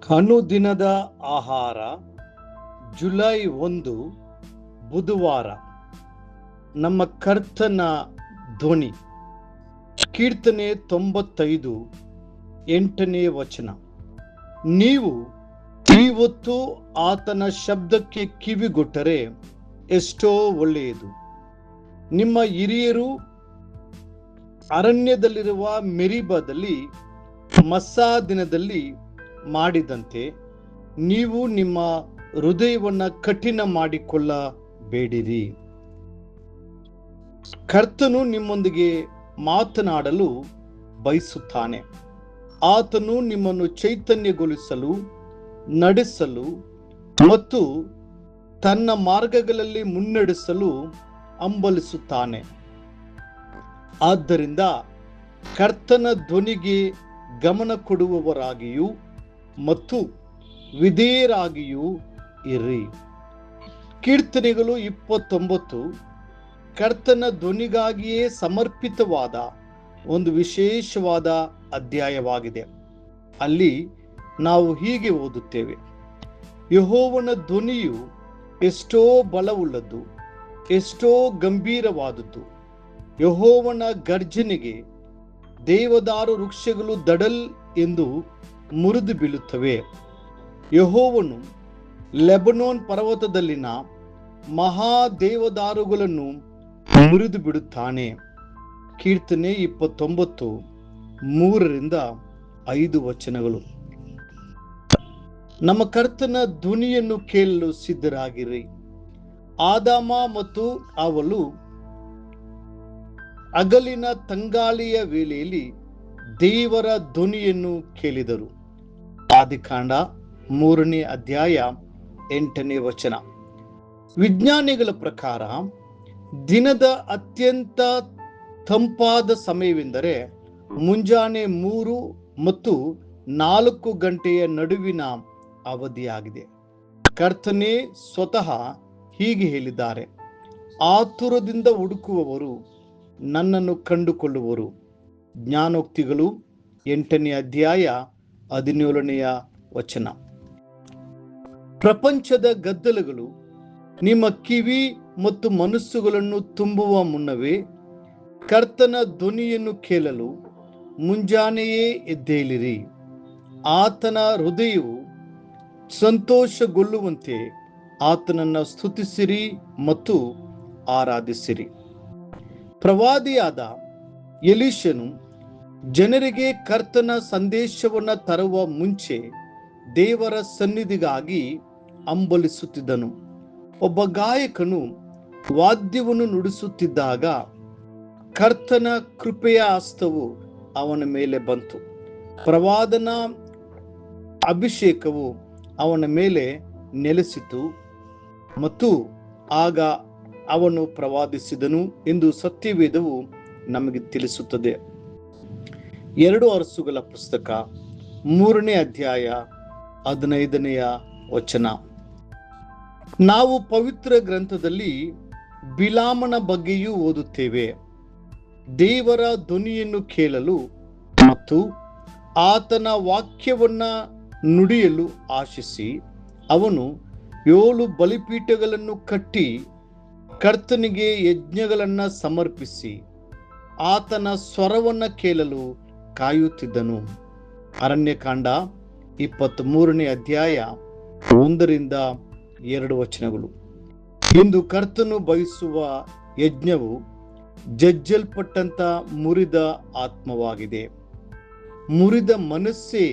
ಅನುದಿನದ ಆಹಾರ ಜುಲೈ 1 ಬುಧವಾರ. ನಮ್ಮ ಕರ್ತನ ಧ್ವನಿ. ಕೀರ್ತನೆ 95 8ನೇ ವಚನ. ನೀವು ಇವತ್ತು ಆತನ ಶಬ್ದಕ್ಕೆ ಕಿವಿಗೊಟ್ಟರೆ ಎಷ್ಟೋ ಒಳ್ಳೆಯದು. ನಿಮ್ಮ ಹಿರಿಯರು ಅರಣ್ಯದಲ್ಲಿರುವ ಮೆರಿಬದಲ್ಲಿ ಮಸ್ಸಾ ದಿನದಲ್ಲಿ ಮಾಡಿದಂತೆ ನೀವು ನಿಮ್ಮ ಹೃದಯವನ್ನು ಕಠಿಣ ಮಾಡಿಕೊಳ್ಳಬೇಡಿರಿ. ಕರ್ತನು ನಿಮ್ಮೊಂದಿಗೆ ಮಾತನಾಡಲು ಬಯಸುತ್ತಾನೆ. ಆತನು ನಿಮ್ಮನ್ನು ಚೈತನ್ಯಗೊಳಿಸಲು, ನಡೆಸಲು ಮತ್ತು ತನ್ನ ಮಾರ್ಗಗಳಲ್ಲಿ ಮುನ್ನಡೆಸಲು ಹಂಬಲಿಸುತ್ತಾನೆ. ಆದ್ದರಿಂದ ಕರ್ತನ ಧ್ವನಿಗೆ ಗಮನ ಕೊಡುವವರಾಗಿಯೂ ಮತ್ತು ವಿಧೇಯರಾಗಿಯೂ ಇರ್ರಿ. ಕೀರ್ತನೆಗಳು 29 ಕರ್ತನ ಧ್ವನಿಗಾಗಿಯೇ ಸಮರ್ಪಿತವಾದ ಒಂದು ವಿಶೇಷವಾದ ಅಧ್ಯಾಯವಾಗಿದೆ. ಅಲ್ಲಿ ನಾವು ಹೀಗೆ ಓದುತ್ತೇವೆ: ಯೆಹೋವನ ಧ್ವನಿಯು ಎಷ್ಟೋ ಬಲವುಳ್ಳದ್ದು, ಎಷ್ಟೋ ಗಂಭೀರವಾದದ್ದು. ಯೆಹೋವನ ಗರ್ಜನೆಗೆ ದೇವದಾರು ವೃಕ್ಷಗಳು ದಡಲ್ ಎಂದು ಮುರಿದು ಬೀಳುತ್ತವೆ. ಯೆಹೋವನು ಲೆಬನೋನ್ ಪರ್ವತದಲ್ಲಿನ ಮಹಾದೇವದಾರುಗಳನ್ನು ಮುರಿದು ಬಿಡುತ್ತಾನೆ. ಕೀರ್ತನೆ 29 3-5 ವಚನಗಳು. ನಮ್ಮ ಕರ್ತನ ಧ್ವನಿಯನ್ನು ಕೇಳಲು ಸಿದ್ಧರಾಗಿರಿ. ಆದಾಮ ಮತ್ತು ಅವಳು ಹಗಲಿನ ತಂಗಾಳಿಯ ವೇಳೆಯಲ್ಲಿ ದೇವರ ಧ್ವನಿಯನ್ನು ಕೇಳಿದರು. ಆದಿಕಾಂಡ 3ನೇ ಅಧ್ಯಾಯ 8ನೇ ವಚನ. ವಿಜ್ಞಾನಿಗಳ ಪ್ರಕಾರ ದಿನದ ಅತ್ಯಂತ ತಂಪಾದ ಸಮಯವೆಂದರೆ ಮುಂಜಾನೆ 3 ಮತ್ತು 4 ಗಂಟೆಯ ನಡುವಿನ ಅವಧಿಯಾಗಿದೆ. ಕರ್ತನೇ ಸ್ವತಃ ಹೀಗೆ ಹೇಳಿದ್ದಾರೆ: ಆತುರದಿಂದ ಹುಡುಕುವವರು ನನ್ನನ್ನು ಕಂಡುಕೊಳ್ಳುವರು. ಜ್ಞಾನೋಕ್ತಿಗಳು 8ನೇ ಅಧ್ಯಾಯ 17ನೇ ವಚನ. ಪ್ರಪಂಚದ ಗದ್ದಲಗಳು ನಿಮ್ಮ ಕಿವಿ ಮತ್ತು ಮನಸ್ಸುಗಳನ್ನು ತುಂಬುವ ಮುನ್ನವೇ ಕರ್ತನ ಧ್ವನಿಯನ್ನು ಕೇಳಲು ಮುಂಜಾನೆಯೇ ಎದ್ದೇಳಿರಿ. ಆತನ ಹೃದಯವು ಸಂತೋಷಗೊಳ್ಳುವಂತೆ ಆತನನ್ನು ಸ್ತುತಿಸಿರಿ ಮತ್ತು ಆರಾಧಿಸಿರಿ. ಪ್ರವಾದಿಯಾದ ಎಲೀಷನು ಜನರಿಗೆ ಕರ್ತನ ಸಂದೇಶವನ್ನು ತರುವ ಮುಂಚೆ ದೇವರ ಸನ್ನಿಧಿಗಾಗಿ ಹಂಬಲಿಸುತ್ತಿದ್ದನು. ಒಬ್ಬ ಗಾಯಕನು ವಾದ್ಯವನ್ನು ನುಡಿಸುತ್ತಿದ್ದಾಗ ಕರ್ತನ ಕೃಪೆಯ ಹಸ್ತವು ಅವನ ಮೇಲೆ ಬಂತು. ಪ್ರವಾದನ ಅಭಿಷೇಕವು ಅವನ ಮೇಲೆ ನೆಲೆಸಿತು ಮತ್ತು ಆಗ ಅವನು ಪ್ರವಾದಿಸಿದನು ಎಂದು ಸತ್ಯವೇದವು ನಮಗೆ ತಿಳಿಸುತ್ತದೆ. 2 ಅರಸುಗಳ ಪುಸ್ತಕ 3ನೇ ಅಧ್ಯಾಯ 15ನೇ ವಚನ. ನಾವು ಪವಿತ್ರ ಗ್ರಂಥದಲ್ಲಿ ಬಿಲಾಮನ ಬಗ್ಗೆಯೂ ಓದುತ್ತೇವೆ. ದೇವರ ಧ್ವನಿಯನ್ನು ಕೇಳಲು ಮತ್ತು ಆತನ ವಾಕ್ಯವನ್ನ ನುಡಿಯಲು ಆಶಿಸಿ ಅವನು 7 ಬಲಿಪೀಠಗಳನ್ನು ಕಟ್ಟಿ ಕರ್ತನಿಗೆ ಯಜ್ಞಗಳನ್ನು ಸಮರ್ಪಿಸಿ ಆತನ ಸ್ವರವನ್ನು ಕೇಳಲು ಕಾಯುತ್ತಿದ್ದನು. ಅರಣ್ಯಕಾಂಡ 23ನೇ ಅಧ್ಯಾಯ 1-2 ವಚನಗಳು. ಇಂದು ಕರ್ತನು ಬಯಸುವ ಯಜ್ಞವು ಜಜ್ಜಲ್ಪಟ್ಟಂತ ಮುರಿದ ಆತ್ಮವಾಗಿದೆ. ಮುರಿದ ಮನಸ್ಸೇ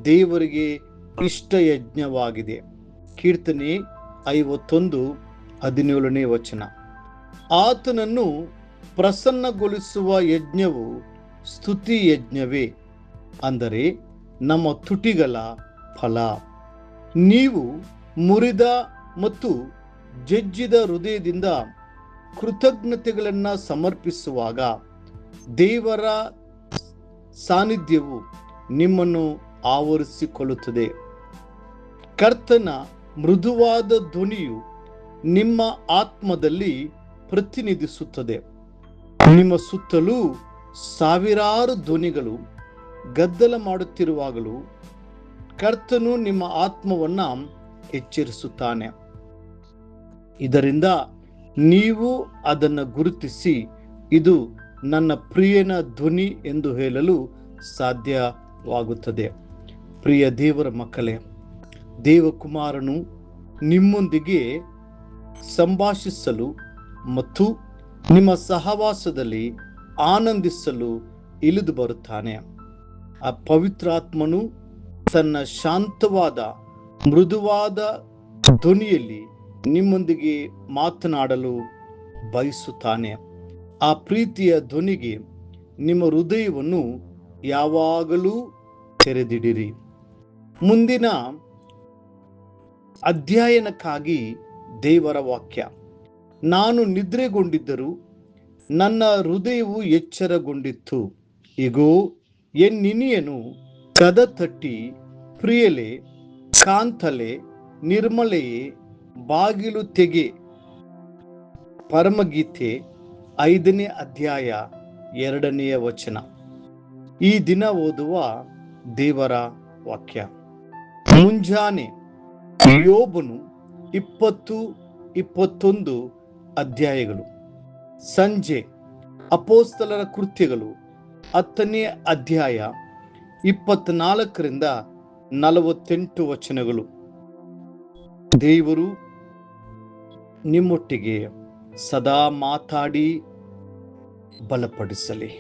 ದೇವರಿಗೆ ಇಷ್ಟ ಯಜ್ಞವಾಗಿದೆ. ಕೀರ್ತನೆ 51:17ನೇ ವಚನ. ಆತನನ್ನು ಪ್ರಸನ್ನಗೊಳಿಸುವ ಯಜ್ಞವು ಸ್ತುತಿ ಯಜ್ಞವೇ, ಅಂದರೆ ನಮ್ಮ ತುಟಿಗಳ ಫಲ. ನೀವು ಮುರಿದ ಮತ್ತು ಜಜ್ಜಿದ ಹೃದಯದಿಂದ ಕೃತಜ್ಞತೆಗಳನ್ನು ಸಮರ್ಪಿಸುವಾಗ ದೇವರ ಸಾನ್ನಿಧ್ಯವು ನಿಮ್ಮನ್ನು ಆವರಿಸಿಕೊಳ್ಳುತ್ತದೆ. ಕರ್ತನ ಮೃದುವಾದ ಧ್ವನಿಯು ನಿಮ್ಮ ಆತ್ಮದಲ್ಲಿ ಪ್ರತಿನಿಧಿಸುತ್ತದೆ. ನಿಮ್ಮ ಸುತ್ತಲೂ ಸಾವಿರಾರು ಧ್ವನಿಗಳು ಗದ್ದಲ ಮಾಡುತ್ತಿರುವಾಗಲೂ ಕರ್ತನು ನಿಮ್ಮ ಆತ್ಮವನ್ನ ಎಚ್ಚರಿಸುತ್ತಾನೆ. ಇದರಿಂದ ನೀವು ಅದನ್ನು ಗುರುತಿಸಿ ಇದು ನನ್ನ ಪ್ರಿಯನ ಧ್ವನಿ ಎಂದು ಹೇಳಲು ಸಾಧ್ಯವಾಗುತ್ತದೆ. ಪ್ರಿಯ ದೇವರ ಮಕ್ಕಳೇ, ದೇವಕುಮಾರನು ನಿಮ್ಮೊಂದಿಗೆ ಸಂಭಾಷಿಸಲು ಮತ್ತು ನಿಮ್ಮ ಸಹವಾಸದಲ್ಲಿ ಆನಂದಿಸಲು ಇಳಿದು ಬರುತ್ತಾನೆ. ಆ ಪವಿತ್ರಾತ್ಮನು ತನ್ನ ಶಾಂತವಾದ ಮೃದುವಾದ ಧ್ವನಿಯಲ್ಲಿ ನಿಮ್ಮೊಂದಿಗೆ ಮಾತನಾಡಲು ಬಯಸುತ್ತಾನೆ. ಆ ಪ್ರೀತಿಯ ಧ್ವನಿಗೆ ನಿಮ್ಮ ಹೃದಯವನ್ನು ಯಾವಾಗಲೂ ತೆರೆದಿಡಿರಿ. ಮುಂದಿನ ಅಧ್ಯಯನಕ್ಕಾಗಿ ದೇವರ ವಾಕ್ಯ. ನಾನು ನಿದ್ರೆಗೊಂಡಿದ್ದರೂ ನನ್ನ ಹೃದಯವು ಎಚ್ಚರಗೊಂಡಿತ್ತು. ಇಗೋ, ಎನ್ನಿನಿಯನು ಕದ ತಟ್ಟಿ, ಪ್ರಿಯಲೆ, ಕಾಂತಲೆ, ನಿರ್ಮಲೆಯೇ, ಬಾಗಿಲು ತೆಗೆ. ಪರಮಗೀತೆ 5ನೇ ಅಧ್ಯಾಯ 2ನೇ ವಚನ. ಈ ದಿನ ಓದುವ ದೇವರ ವಾಕ್ಯ. ಮುಂಜಾನೆ ಯೋಬನು 20-21 ಅಧ್ಯಾಯಗಳು. ಸಂಜೆ ಅಪೊಸ್ತಲರ ಕೃತ್ಯಗಳು 10ನೇ ಅಧ್ಯಾಯ 24-48 ವಚನಗಳು. ದೇವರು ನಿಮ್ಮೊಟ್ಟಿಗೆ ಸದಾ ಮಾತಾಡಿ ಬಲಪಡಿಸಲಿ.